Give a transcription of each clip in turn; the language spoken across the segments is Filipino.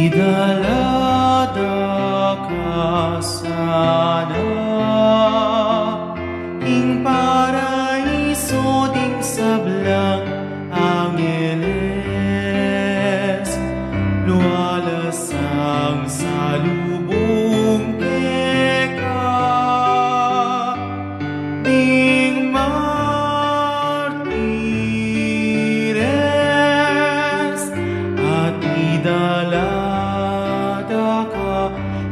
Idala Daka sana ing paraiso ding sablang angeles lualasang salubong keka ding martires at idala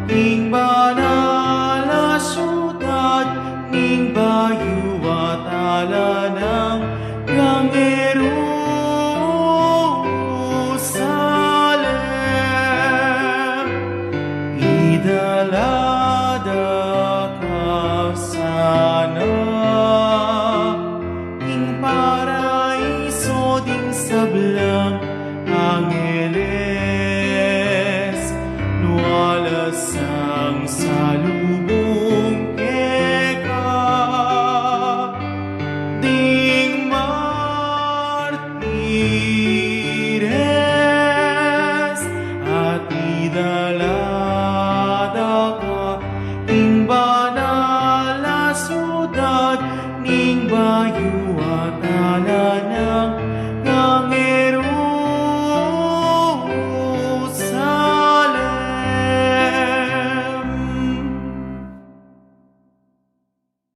ning banal na syudad, ning bayu at ala ng Jerusalem. Idala Daka sana ing paraiso ding sablang angeles lualasang salubong keka ding martires at idala Daka ing banal na syudad ning bayu at ala